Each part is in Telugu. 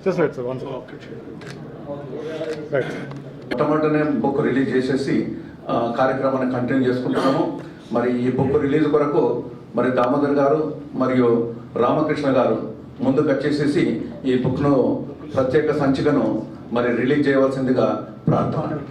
Just wait, sir. One second. Right. మొట్టమొదటనే బుక్ రిలీజ్ చేసేసి కార్యక్రమాన్ని కంటిన్యూ చేసుకుంటున్నాము. మరి ఈ బుక్ రిలీజ్ కొరకు మరి దామోదర్ గారు మరియు రామకృష్ణ గారు ముందుకు వచ్చేసేసి ఈ బుక్ను ప్రత్యేక సంచికను మరి రిలీజ్ చేయవలసిందిగా ప్రార్థన.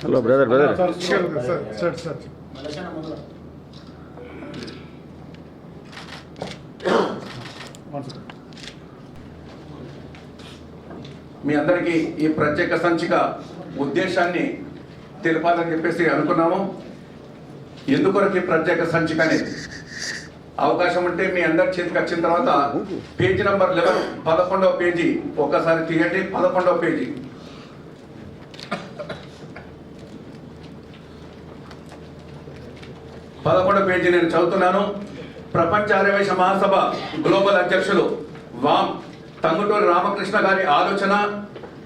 Hello brother Sir. మీ అందరికీ ఈ ప్రత్యేక సంచిక ఉద్దేశాన్ని తెలపాలని చెప్పేసి అనుకున్నాము. ఎందుకొరకు ఈ ప్రత్యేక సంచిక అనేది అవకాశం ఉంటే మీ అందరి చేతికి వచ్చిన తర్వాత పేజీ నంబర్ 11వ పేజీ ఒక్కసారి తీయండి. 11వ పేజీ. నేను చదువుతున్నాను. ప్రపంచ ఆర్యవైశ్య మహాసభ గ్లోబల్ అధ్యక్షులు వామ్ తంగుటూరి రామకృష్ణ గారి ఆలోచన,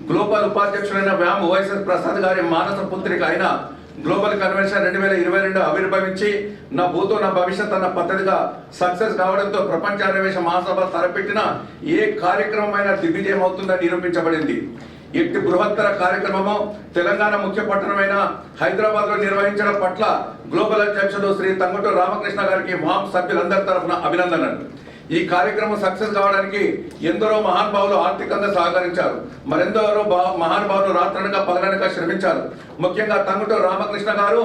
గ్లోబల్ ఉపాధ్యక్షుడైన వ్యామ్ వైఎస్ ప్రసాద్ గారి మానస పుత్రిక అయిన గ్లోబల్ కన్వెన్షన్ 2022 ఆవిర్భవించి నా భూతో నా భవిష్యత్ అన్న పద్ధతిగా సక్సెస్ కావడంతో ప్రపంచ ఆర్యవైశ్య మహాసభ తలపెట్టిన ఏ కార్యక్రమం అయినా దిగ్విజయం అవుతుందని నిరూపించబడింది. ఇట్టి బృహత్తర కార్యక్రమము తెలంగాణ ముఖ్య పట్టణమైన హైదరాబాద్ లో నిర్వహించడం పట్ల గ్లోబల్ అధ్యక్షుడు శ్రీ తంగుటూరి రామకృష్ణ గారికి వామ్ సభ్యులందరి తరఫున అభినందనలు. ఈ కార్యక్రమం సక్సెస్ కావడానికి ఎందరో మహానుభావులు ఆర్థికంగా సహకరించారు. మరెందరో మహానుభావులు రాత్రనగా పగలనగా శ్రమించారు. ముఖ్యంగా తంగుటూరి రామకృష్ణ గారు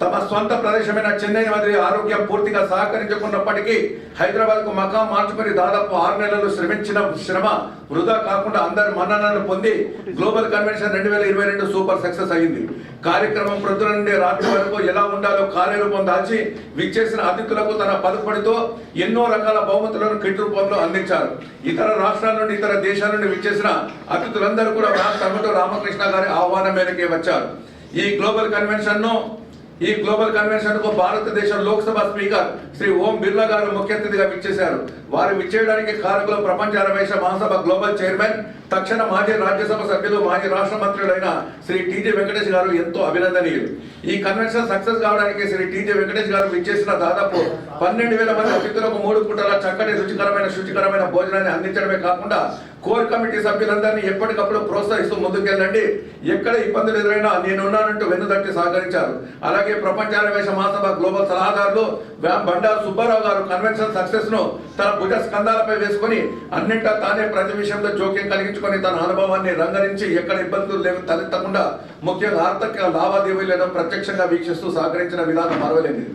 తమ స్వంత ప్రదేశమైన చెన్నై వదిలి ఆరోగ్యం పూర్తిగా సహకరించుకున్నప్పటికీ హైదరాబాద్ కు మకాం మార్చుకుని దాదాపు 6 నెలలు శ్రమించిన శ్రమ వృధా కాకుండా అందరి మన్ననలు పొంది గ్లోబల్ కన్వెన్షన్ 2022 సూపర్ సక్సెస్ అయింది. కార్యక్రమం ప్రొద్దున నుండి రాత్రి వరకు ఎలా ఉండాలో కార్యరూపం దాల్చి విచ్చేసిన అతిథులకు తన పలుకుబడితో ఎన్నో రకాల బహుమతులను కిట్ రూపంలో అందించారు. ఇతర రాష్ట్రాల నుండి ఇతర దేశాల నుండి విచ్చేసిన అతిథులందరూ కూడా తంగుటూరి రామకృష్ణ గారి ఆహ్వానం మేరకే వచ్చారు. ఈ గ్లోబల్ కన్వెన్షన్ కు భారతదేశ లోక్సభ స్పీకర్ శ్రీ ఓం బిర్లా గారు ముఖ్య అతిథిగా విచ్చేశారు. వారు విచ్చేయడానికి కారకులు ప్రపంచ ఆర్యవైశ్య మహాసభ గ్లోబల్ చైర్మన్, తక్షణ మాజీ రాజ్యసభ సభ్యులు, మాజీ రాష్ట్ర మంత్రులైన శ్రీ టీజే వెంకటేష్ గారు ఎంతో అభినందనీయులు. ఈ కన్వెన్షన్ సక్సెస్ కావడానికి శ్రీ టీజే వెంకటేష్ గారు విచ్చేసిన దాదాపు 12,000 మంది అతిథులకు 3 పూటల చక్కటి శుచికరమైన భోజనాన్ని అందించడమే కాకుండా కోర్ కమిటీ సభ్యులందరినీ ఎప్పటికప్పుడు ప్రోత్సహిస్తూ ముందుకెళ్ళండి, ఎక్కడ ఇబ్బందులు ఎదురైనా నేనున్నానంటూ వెన్నుదట్టి సహకరించారు. అలాగే ప్రపంచ ఆర్యవైశ్య మహాసభ గ్లోబల్ సలహాదారులు బండారు సుబ్బారావు గారు కన్వెన్షన్ సక్సెస్ ను తన భుజ స్కంధాలపై వేసుకుని అన్నింటా తానే ప్రతి విషయంలో జోక్యం కలిగించుకొని తన అనుభవాన్ని రంగరించి ఎక్కడ ఇబ్బందులు తలెత్తకుండా ముఖ్యంగా ఆర్థిక లావాదేవీలను ప్రత్యక్షంగా వీక్షిస్తూ సహకరించిన విధానం మరవలేనిది.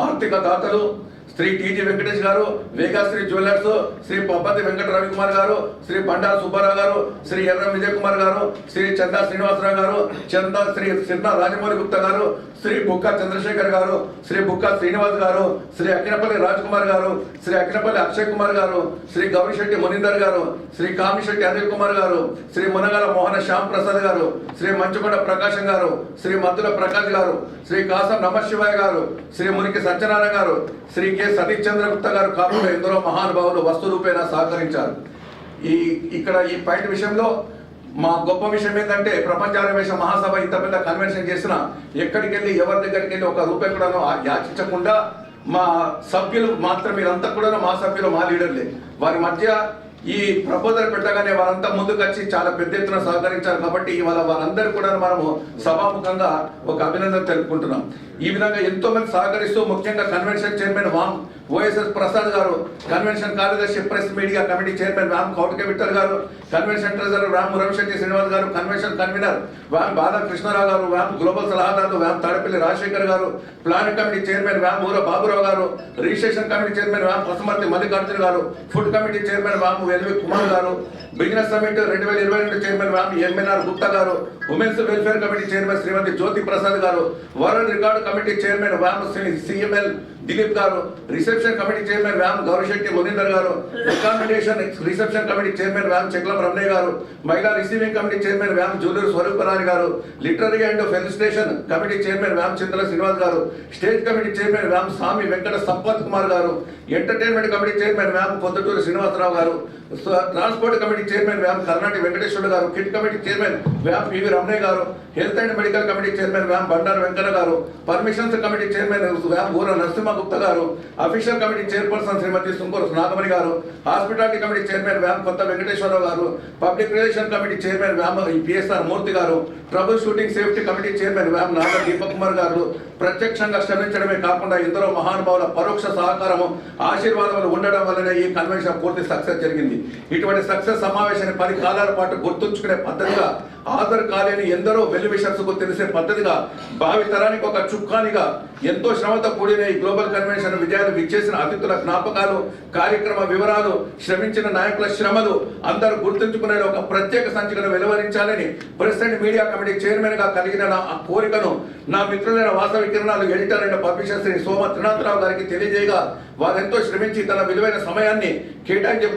ఆర్థిక దాతలు శ్రీ టీజీ వెంకటేష్ గారు, వేగాశ్రీ జ్యువెలర్స్, శ్రీ పబ్బతి వెంకట రవికుమార్ గారు, శ్రీ బండారు సుబ్బారావు గారు, శ్రీ ఎర్రం విజయ్ కుమార్ గారు, శ్రీ చందా శ్రీనివాసరావు గారు, శ్రీ సిన్న రాజమౌళి గుప్తా గారు, శ్రీ బుక్కా చంద్రశేఖర్ గారు, శ్రీ బుక్కా శ్రీనివాస్ గారు, శ్రీ అక్కినపల్లి రాజ్ కుమార్ గారు, శ్రీ అక్కినపల్లి అక్షయ్ కుమార్ గారు, శ్రీ గౌరిశెట్టి మునీందర్ గారు, శ్రీ కామిశెట్టి అనిల్ కుమార్ గారు, శ్రీ మునగల మోహన శ్యామ్ ప్రసాద్ గారు, శ్రీ మంచుకొండ ప్రకాశం గారు, శ్రీ మద్దుల ప్రకాష్ గారు, శ్రీ కాసం నమశివాయ్ గారు, శ్రీ మునికి సత్యనారాయణ గారు, శ్రీ కె సతీష్ చంద్ర గుప్తా గారు కాకుండా ఎందరో మహానుభావులు వస్తు రూపేణ సహకరించారు. ఇక్కడ ఈ పాయింట్ విషయంలో మా గొప్ప విషయం ఏంటంటే ప్రపంచ ఆర్యవైశ్య మహాసభ ఇంత పెద్ద కన్వెన్షన్ చేసిన ఎక్కడికి వెళ్ళి ఎవరి దగ్గరికి వెళ్ళి 1 రూపాయి కూడా యాచించకుండా మా సభ్యులు మాత్రం మీరంతా కూడా మా సభ్యులు, మా లీడర్లే. వారి మధ్య ఈ ప్రపోజల్ పెట్టగానే వారంతా ముందుకు వచ్చి చాలా పెద్ద ఎత్తున సహకరించారు. కాబట్టి ఇవాళ వారందరూ కూడా మనము సభాముఖంగా ఒక అభినందన తెలుపుకుంటున్నాం. ఈ విధంగా ఎంతో మంది సహకరిస్తూ ముఖ్యంగా కన్వెన్షన్ చైర్మన్ వామ్ వైఎస్ ప్రసాద్ గారు, కన్వెన్షన్ కార్యదర్శి press media committee chairman వ్యామ్ కౌటిక Vithal గారు, కన్వెన్షన్ ట్రెజరర్ వ్యామ్ మురవిశెట్టి శ్రీనివాస్ గారు, కన్వెన్షన్ కన్వీనర్ వ్యామ్ బాలకృష్ణరావు గారు, వ్యామ్ గ్లోబల్ సలహాదారులు వ్యామ్ తాడపల్లి రాజశేఖర్ గారు, ప్లానింగ్ కమిటీ చైర్మన్ వ్యామ్ ఊర బాబురావు గారు, రిజిస్ట్రేషన్ కమిటీ చైర్మన్ వ్యామ్ పసుమర్తి మల్లికార్జున గారు, ఫుడ్ కమిటీ చైర్మన్ వ్యామ్ వెల్వి కుమార్ గారు, బిజినెస్ సమిట్ 2022 చైర్మన్ వ్యామ్ ఎంఎన్ఆర్ గుప్తా గారు, women's welfare committee chairman Shrimati Jyothi Prasad గారు, వరల్డ్ రికార్డు కమిటీ చైర్మన్ వ్యామ్ సిఎంఎల్ దిలీప్ గారు, రిసెప్షన్ కమిటీ చైర్మన్ వ్యామ్ గౌరిశెట్టి మునీందర్ గారు, అకామిడేషన్ రిసెప్షన్ కమిటీ చైర్మన్ వ్యామ్ చెక్లం రమణయ్య గారు, మహిళా రిసీవింగ్ కమిటీ చైర్మన్ వ్యామ్ జూలూరు స్వరూపరాణి గారు, literary and felicitation committee chairman వ్యామ్ Chintala Srinivas garu, stage committee chairman వ్యామ్ Swamy Venkata Sampath Kumar garu, entertainment committee chairman వ్యామ్ Poddutur Srinivasarao garu, transport committee chairman వ్యామ్ Karnati Venkateswara garu, kit committee chairman వ్యామ్ PV Ramanaiah garu, health and medical committee chairman వ్యామ్ Bandaru Venkanna garu, permissions committee chairman వ్యామ్ Oora Narasimha Gupta garu, official committee chairperson Shrimati Sunkuru Nagamani garu, hospitality committee chairman వ్యామ్ Kotha Venkateswararao garu, public relation committee chairman వ్యామ్ PSR Murthy garu, trouble shooting safety committee chairman వ్యామ్ నాగ దీపక్ కుమార్ గారు ప్రత్యక్షంగా శ్రమించడమే కాకుండా ఎందరో మహానుభావుల పరోక్ష సహకారము ఆశీర్వాదములు ఉండడం వల్లనే ఈ కన్వెన్షన్ పూర్తి సక్సెస్ జరిగింది. ఇటువంటి సక్సెస్ సమావేశాన్ని 10 కాలాల పాటు గుర్తుంచుకునే పద్ధతిగా, ఆధార్ కాలేని ఎందరో వెల్ విషర్స్ కు తెలిసే పద్ధతిగా, భావి తరానికి ఒక చుక్కానిగా ఎంతో శ్రమతో కూడిన ఈ గ్లోబల్ కన్వెన్షన్ విజయాలు విచ్చేసిన అతిథుల జ్ఞాపకాలు, కార్యక్రమ వివరాలు, శ్రమించిన నాయకుల శ్రమలు అందరూ గుర్తుంచుకునే ఒక ప్రత్యేక సంచికను వెలువరించాలని press and media committee chairman గా కలిగిన నా కోరికను నా మిత్రులైన Vasavi Kiranalu editor and publisher Shri Soma Trinatharao గారికి తెలియజేయగా, వారెంతో శ్రమించి తన విలువైన సమయాన్ని కేటాయించే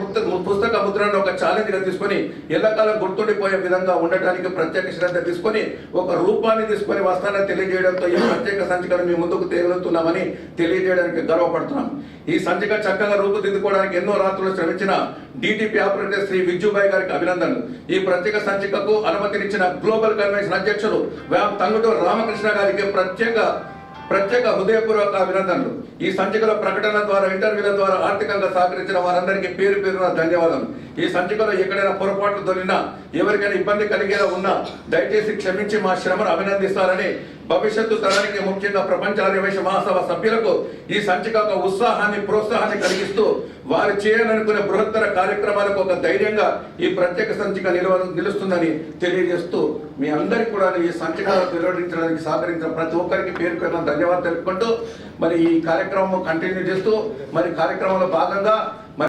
పుస్తక ముద్రను ఒక ఛాలెంజ్ గా తీసుకొని ఎల్లకాలం గుర్తుండిపోయే విధంగా ఉండటానికి ప్రత్యేక శ్రద్ధ తీసుకొని ఒక రూపాన్ని తీసుకొని వస్తానని తెలియజేయడంతో ఈ ప్రత్యేక సంచికను మీ ముందుకు తేలుతున్నామని తెలియజేయడానికి గర్వపడుతున్నాం. ఈ సంచిక చక్కగా రూపుదిద్దుకోవడానికి ఎన్నో రాత్రులు శ్రమించిన డిటిపి ఆపరేటర్ శ్రీ విజ్జుబాయ్ గారికి అభినందనలు. ఈ ప్రత్యేక సంచికకు అనుమతినిచ్చిన గ్లోబల్ కన్వెన్షన్ అధ్యక్షులు వ్యామ్ తంగుటూరు రామకృష్ణ గారికి ప్రత్యేక హృదయపూర్వక అభినందనలు. ఈ సంచికల ప్రకటన ద్వారా, ఇంటర్వ్యూల ద్వారా ఆర్థికంగా సహకరించిన వారందరికీ పేరు పేరున ధన్యవాదాలు. ఈ సంచికలో ఎక్కడైనా పొరపాట్లు దొరికినా, ఎవరికైనా ఇబ్బంది కలిగేలా ఉన్నా దయచేసి క్షమించి మా శ్రమను అభినందిస్తారని, భవిష్యత్తు తరానికి ముఖ్యంగా ప్రపంచ ఆర్యవైశ్య మహాసభ సభ్యులకు ఈ సంచిక ఒక ఉత్సాహాన్ని, ప్రోత్సాహాన్ని కలిగిస్తూ వారు చేయాలనుకునే బృహత్తర కార్యక్రమాలకు ఒక ధైర్యంగా ఈ ప్రత్యేక సంచిక నిలుస్తుందని తెలియజేస్తూ, మీ అందరికీ కూడా ఈ సంచిక వెలువడించడానికి సహకరించిన ప్రతి ఒక్కరికి పేరు పేరున ధన్యవాదాలు తెలుపుకుంటూ మరి ఈ కార్యక్రమం కంటిన్యూ చేస్తూ మరి కార్యక్రమంలో భాగంగా